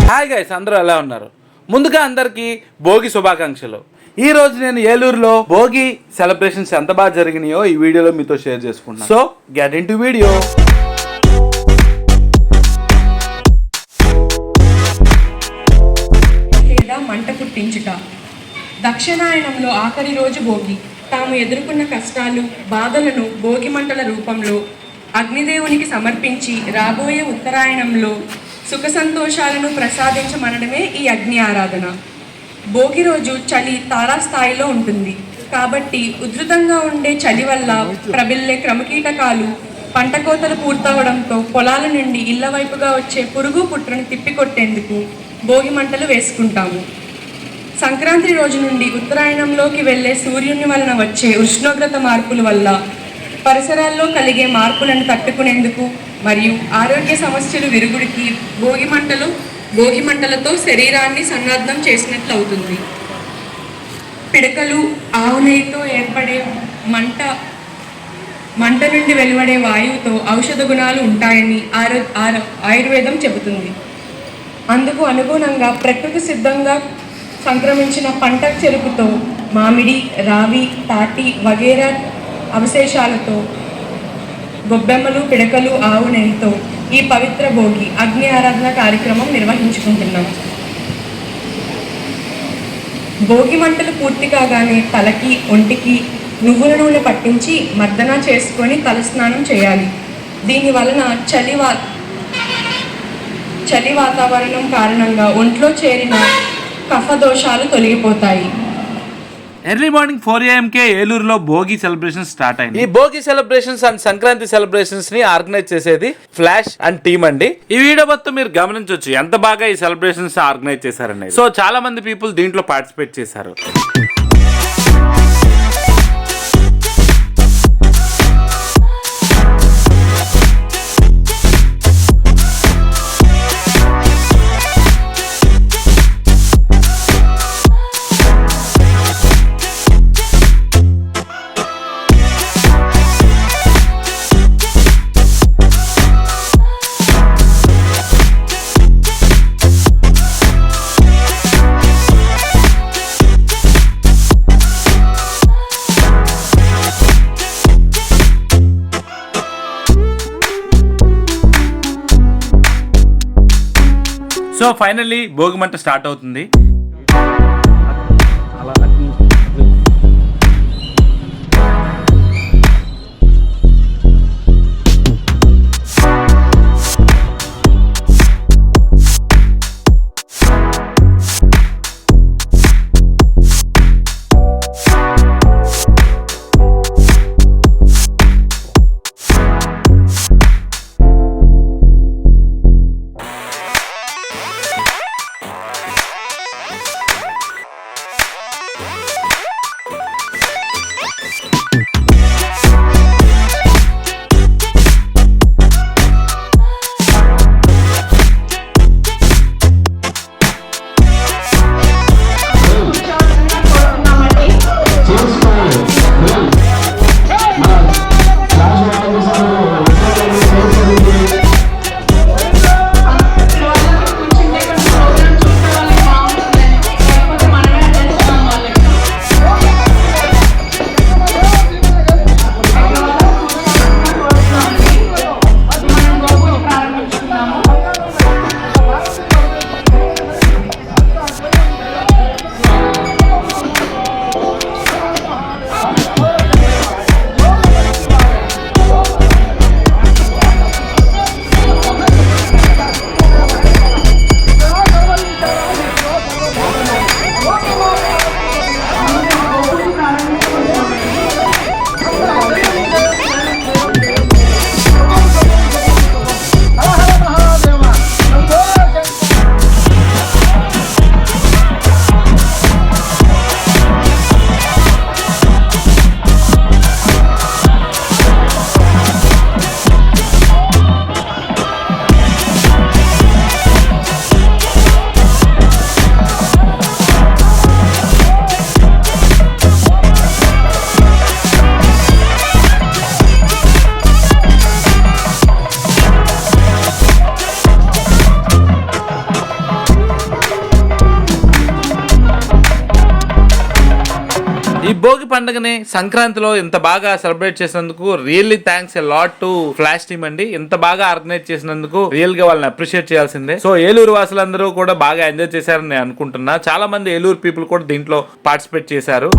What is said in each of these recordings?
Hi guys, అందరూ ఎలా ఉన్నారు? ముందుగా అందరికీ భోగి శుభాకాంక్షలు. ఈ రోజు నేను ఏలూరులో భోగి సెలబ్రేషన్స్ ఎంత బాగా జరిగినాయో ఈ వీడియోలో మీతో షేర్ చేసుకుంటాను. So get in to video. లేదా మంట పుట్టించుట. దక్షిణాయనంలో ఆఖరి రోజు భోగి. తాము ఎదుర్కొన్న కష్టాలు, బాధలను భోగి మంటల రూపంలో అగ్నిదేవునికి సమర్పించి రాబోయే ఉత్తరాయణంలో సుఖ సంతోషాలను ప్రసాదించమనడమే ఈ అగ్ని ఆరాధన. భోగి రోజు చలి తారాస్థాయిలో ఉంటుంది కాబట్టి ఉధృతంగా ఉండే చలి వల్ల ప్రబిల్లే క్రమకీటకాలు పంట కోతలు పూర్తవడంతో పొలాల నుండి ఇళ్ల వైపుగా వచ్చే పురుగు పుట్రను తిప్పికొట్టేందుకు భోగి మంటలు వేసుకుంటాము. సంక్రాంతి రోజు నుండి ఉత్తరాయణంలోకి వెళ్ళే సూర్యుని వలన వచ్చే ఉష్ణోగ్రత మార్పుల వల్ల పరిసరాల్లో కలిగే మార్పులను తట్టుకునేందుకు మరియు ఆరోగ్య సమస్యలు విరుగుడికి భోగి మంటలతో శరీరాన్ని సన్నద్ధం చేసినట్లు అవుతుంది. పిడకలు, ఆవు నెయ్యితో ఏర్పడే మంట నుండి వెలువడే వాయువుతో ఔషధ గుణాలు ఉంటాయని ఆయుర్వేదం చెబుతుంది. అందుకు అనుగుణంగా ప్రకృతి సిద్ధంగా సంక్రమించిన పంట చెరుకుతో మామిడి, రావి, తాటి వగేరా అవశేషాలతో గొబ్బెమ్మలు, పిడకలు, ఆవు నెయ్యితో ఈ పవిత్ర భోగి అగ్ని ఆరాధన కార్యక్రమం నిర్వహించుకుంటున్నాం. భోగి మంటలు పూర్తి కాగానే తలకి, ఒంటికి నువ్వుల నూనె పట్టించి మర్దన చేసుకొని తలస్నానం చేయాలి. దీని వలన చలి వాతావరణం కారణంగా ఒంట్లో చేరిన కఫ దోషాలు తొలగిపోతాయి. ఎర్లీ మార్నింగ్ 4 AM ఏలూరులో భోగి సెలబ్రేషన్ స్టార్ట్ అయింది. ఈ Bhogi celebrations and Sankranti celebrations ని ఆర్గనైజ్ చేసేది ఫ్లాష్ అండ్ టీమ్ అండి. ఈ వీడియో మొత్తం మీరు గమనించవచ్చు ఎంత బాగా ఈ సెలబ్రేషన్స్ ఆర్గనైజ్ చేశారని. సో చాలా మంది పీపుల్ దీంట్లో పార్టిసిపేట్ చేశారు. సో ఫైనల్లీ భోగి మంట స్టార్ట్ అవుతుంది. పండుగని సంక్రాంతిలో ఇంత బాగా సెలబ్రేట్ చేసినందుకు really thanks a lot to flash team అండి. ఇంత బాగా ఆర్గనైజ్ చేసినందుకు రియల్ గా వాళ్ళని అప్రిషియేట్ చేయాల్సిందే. సో ఏలూరు వాసులందరూ కూడా బాగా ఎంజాయ్ చేశారని నేను అనుకుంటున్నా. చాలా మంది ఏలూరు పీపుల్ కూడా దీంట్లో పార్టిసిపేట్ చేశారు.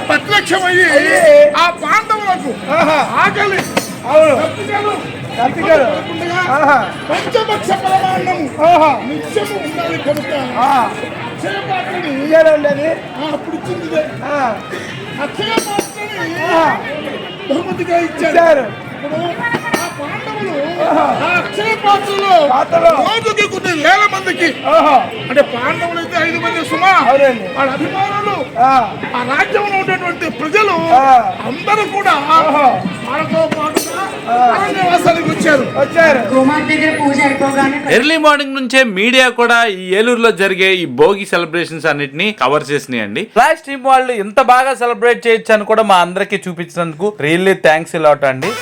ప్రత్యక్షమయ్యి ఆ పాండవులకు ఆకలి పంచభక్ష పరమాన్నం నిత్యము ఉండాలి కనుక అప్పుడు ఇచ్చింది అక్షయ పాత్రని బహుమతిగా ఇచ్చారు. ఆ పాండవులు ఆ అక్షయ పాత్రలో రోజుకి కొన్ని వేల మందికి, అంటే పాండవులు అయితే 5 మంది సుమా, వాళ్ళ అభిమానులు, ఆ రాజ్యంలో ఉండేటువంటి ప్రజలు అందరూ కూడా వాళ్ళతో పాటుగా అరణ్యవాసానికి వచ్చారు. ఎర్లీ మార్నింగ్ నుంచే మీడియా కూడా ఈ ఏలూరులో జరిగే ఈ భోగి సెలబ్రేషన్స్ అన్నిటిని కవర్ చేసినాయండి. ఫ్లాష్ టీమ్ వాళ్ళు ఇంత బాగా సెలబ్రేట్ చేయొచ్చు అని కూడా మా అందరికి చూపించినందుకు రియల్లీ థ్యాంక్స్ ఎ లాట్ అండి.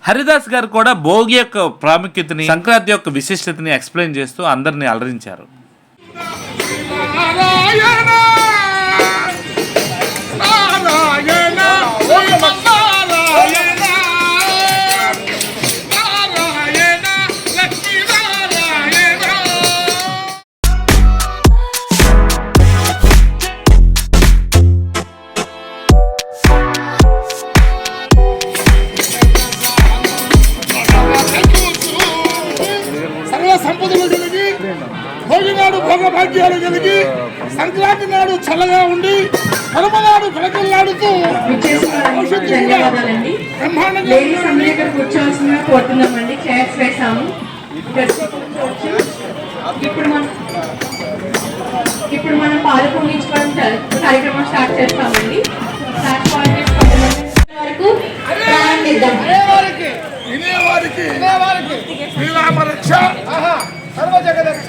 హరిదాస్ గారు కూడా భోగి యొక్క ప్రాముఖ్యతని, సంక్రాంతి యొక్క విశిష్టతని ఎక్స్ప్లెయిన్ చేస్తూ అందరిని అలరించారు. సంపదలు కలిగి భోగి నాడు భోగభాగ్యాలు కలిగి సంక్రాంతి నాడు చల్లగా ఉండి కనుమ నాడు కలకల్లాడుతూ ధన్యవాదాలండి. లేడీస్ అందరూ ఇక్కడ కూర్చోవాల్సిందిగా కోరుతున్నామండి. చైర్స్ వేసాము. ఇప్పుడు మనం పాలు పొంగించుకోవడం కార్యక్రమం స్టార్ట్ చేస్తామండి. శ్రీరామ రక్ష, సర్వ జగదక్ష,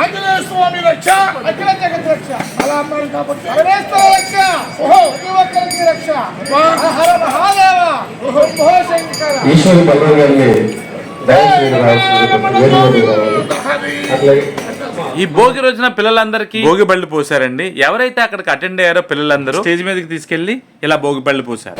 ఆంజనేయ స్వామి రక్ష, అఖిల జగత్ రక్ష, అలా అన్నాడు కాబట్టి రక్ష, ఓహో ఒక్కరికి రక్ష, హర మహాదేవ, ఓహో శంకర. ఈశ్వరి పల్లవి గారిని ఈ భోగి రోజున పిల్లలందరికీ భోగి బళ్ళు పోసారండి. ఎవరైతే అక్కడికి అటెండ్ అయ్యారో పిల్లలందరూ స్టేజ్ మీదకి తీసుకెళ్లి ఇలా భోగి బళ్ళు పోసారు.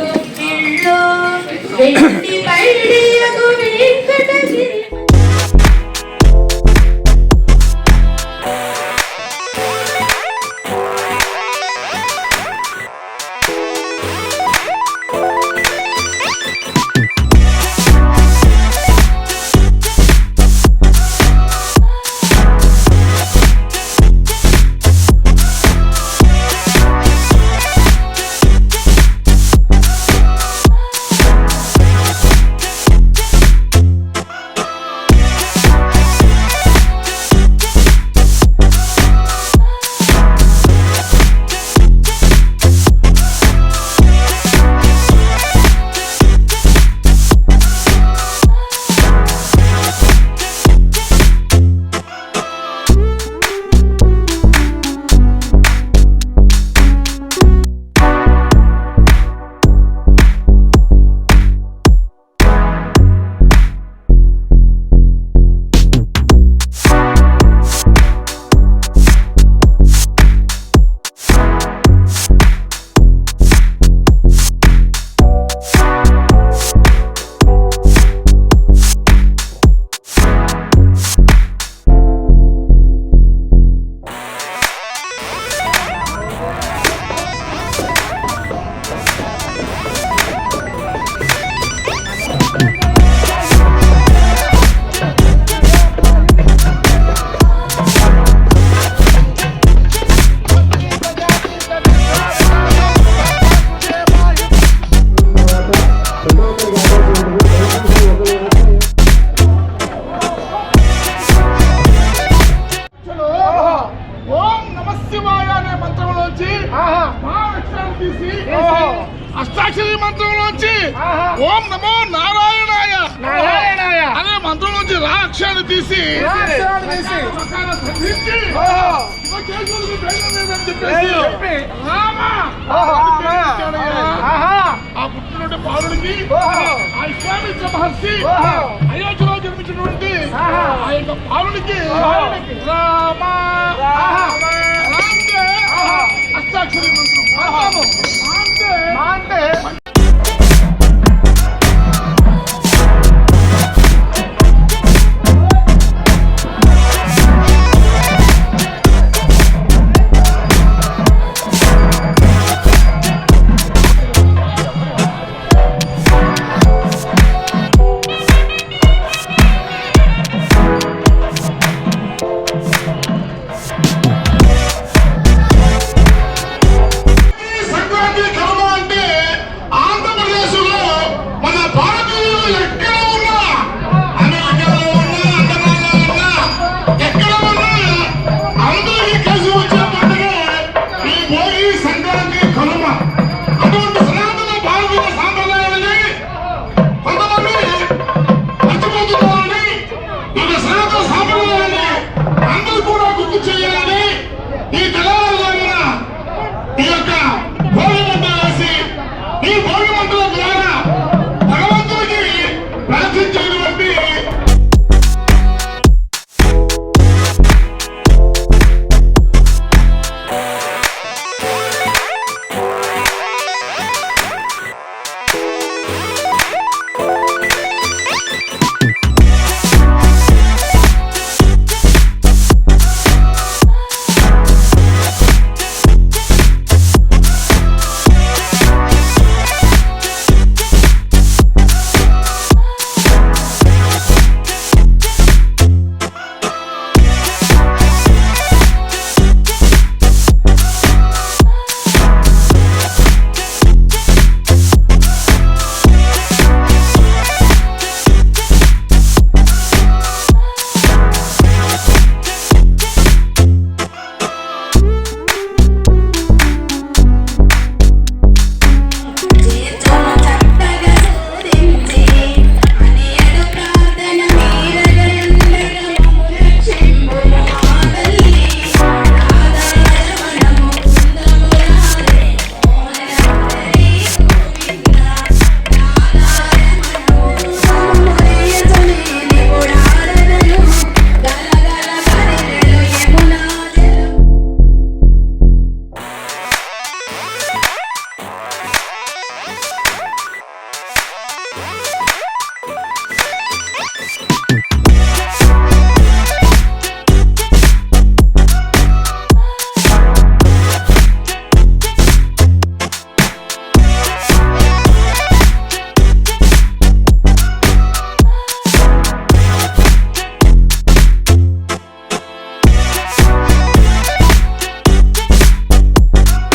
అష్టాక్షరి మంత్రంలోంచి ఓం నమో నారాయణాయ అనే మంత్రంలోంచి రాక్షాన్ని తీసి ఆ పుట్టినటువంటి బాలుడికి ఆ విశ్వామిత్ర మహర్షి అయోధ్యలో జన్మించినటువంటి ఆ యొక్క బాలుడికి రామ అష్టాక్షరి మంత్రం అంటే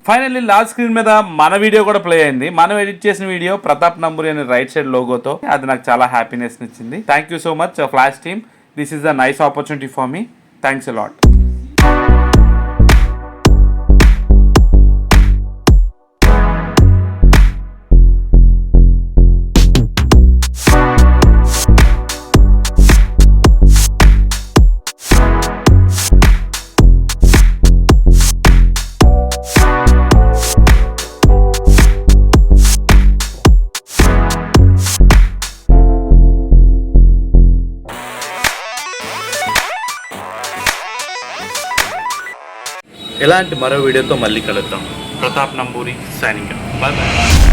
ఫైనల్లీ లాస్ట్ స్క్రీన్ మీద మన వీడియో కూడా ప్లే అయింది. మనం ఎడిట్ చేసిన వీడియో ప్రతాప్ నంబూరి అనే రైట్ సైడ్ లోగోతో. అది నాకు చాలా హ్యాపీనెస్ ఇచ్చింది. Thank you so much flash team. This is a nice opportunity for me. Thanks a lot. ఇలాంటి మరో వీడియోతో మళ్ళీ కలుద్దాం. Pratap Namburi signing. Bye bye.